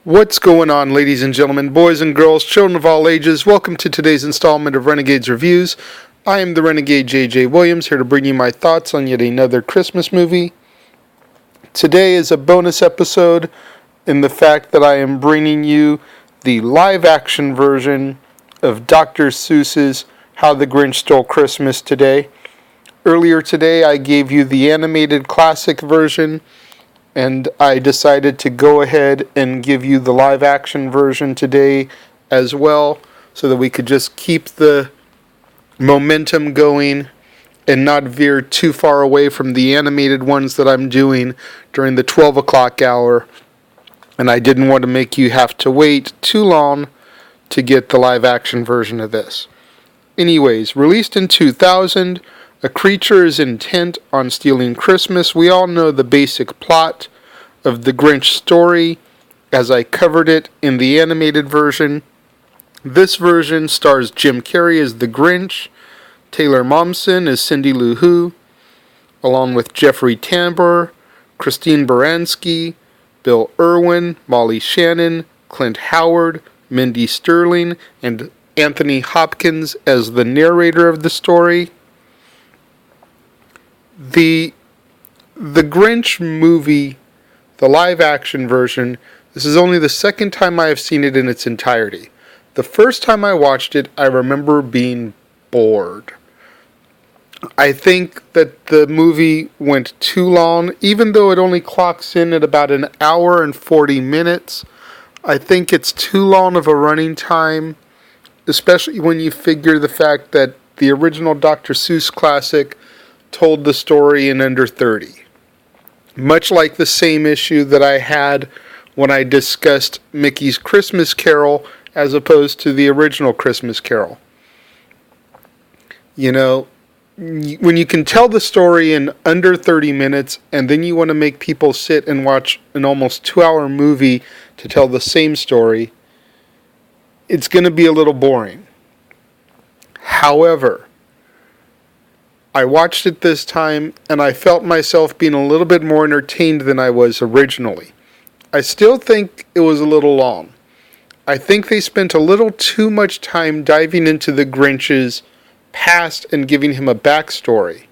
What's going on, ladies and gentlemen, boys and girls, children of all ages? Welcome to today's installment of Renegades Reviews. I am the Renegade J.J. Williams, here to bring you my thoughts on yet another Christmas movie. Today is a bonus episode in the fact that I am bringing you the live-action version of Dr. Seuss's How the Grinch Stole Christmas today. Earlier today, I gave you the animated classic version, and I decided to go ahead and give you the live-action version today as well, so that we could just keep the momentum going and not veer too far away from the animated ones that I'm doing during the 12 o'clock hour. And I didn't want to make you have to wait too long to get the live-action version of this. Anyways, released in 2000, a creature is intent on stealing Christmas. We all know the basic plot of the Grinch story, as I covered it in the animated version. This version stars Jim Carrey as the Grinch, Taylor Momsen as Cindy Lou Who, along with Jeffrey Tambor, Christine Baranski, Bill Irwin, Molly Shannon, Clint Howard, Mindy Sterling, and Anthony Hopkins as the narrator of the story. The Grinch movie, the live-action version, this is only the second time I have seen it in its entirety. The first time I watched it, I remember being bored. I think that the movie went too long, even though it only clocks in at about an hour and 40 minutes. I think it's too long of a running time, especially when you figure the fact that the original Dr. Seuss classic told the story in under 30. Much like the same issue that I had when I discussed Mickey's Christmas Carol as opposed to the original Christmas Carol. You know, when you can tell the story in under 30 minutes and then you want to make people sit and watch an almost 2-hour movie to tell the same story, it's going to be a little boring. However, I watched it this time, and I felt myself being a little bit more entertained than I was originally. I still think it was a little long. I think they spent a little too much time diving into the Grinch's past and giving him a backstory.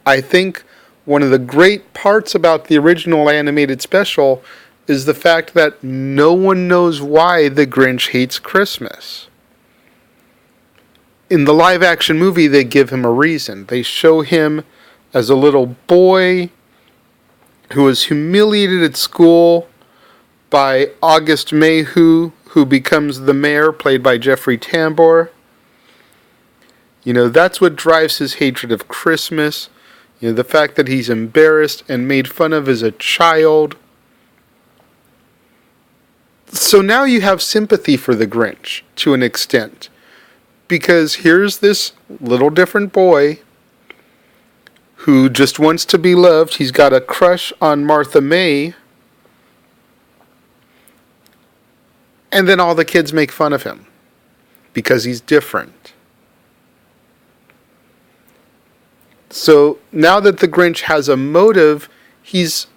I think one of the great parts about the original animated special is the fact that no one knows why the Grinch hates Christmas. In the live-action movie, they give him a reason. They show him as a little boy who was humiliated at school by August Mayhew, who becomes the mayor, played by Jeffrey Tambor. You know, that's what drives his hatred of Christmas. You know, the fact that he's embarrassed and made fun of as a child. So now you have sympathy for the Grinch, to an extent. Because here's this little different boy who just wants to be loved. He's got a crush on Martha May. And then all the kids make fun of him because he's different. So now that the Grinch has a motive, he's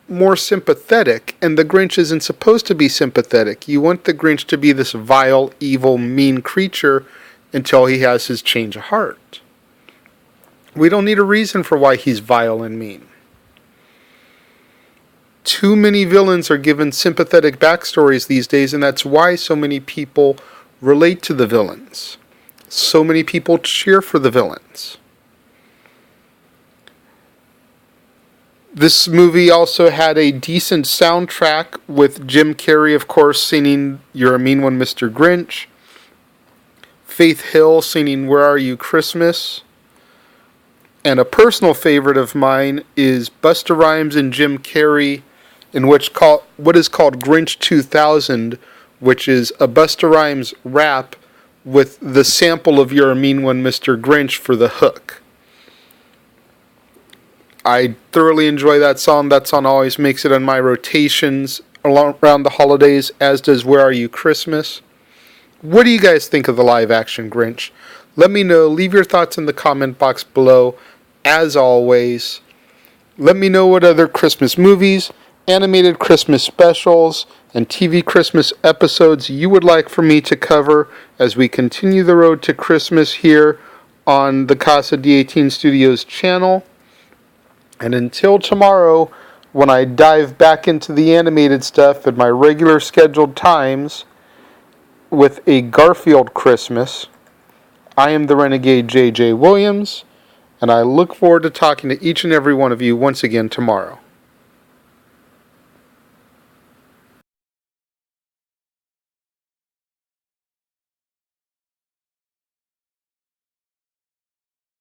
more sympathetic, and the Grinch isn't supposed to be sympathetic. You want the Grinch to be this vile, evil, mean creature until he has his change of heart. We don't need a reason for why he's vile and mean. Too many villains are given sympathetic backstories these days, and that's why so many people relate to the villains. So many people cheer for the villains. This movie also had a decent soundtrack with Jim Carrey, of course, singing You're a Mean One, Mr. Grinch. Faith Hill singing Where Are You, Christmas. And a personal favorite of mine is Busta Rhymes and Jim Carrey in what is called Grinch 2000, which is a Busta Rhymes rap with the sample of You're a Mean One, Mr. Grinch for the hook. I thoroughly enjoy that song. That song always makes it on my rotations around the holidays, as does Where Are You, Christmas. What do you guys think of the live-action Grinch? Let me know. Leave your thoughts in the comment box below. As always, let me know what other Christmas movies animated Christmas specials, and TV Christmas episodes you would like for me to cover as we continue the road to Christmas here on the Casa D18 Studios channel. And until tomorrow, when I dive back into the animated stuff at my regular scheduled times with a Garfield Christmas, I am the Renegade J.J. Williams, and I look forward to talking to each and every one of you once again tomorrow.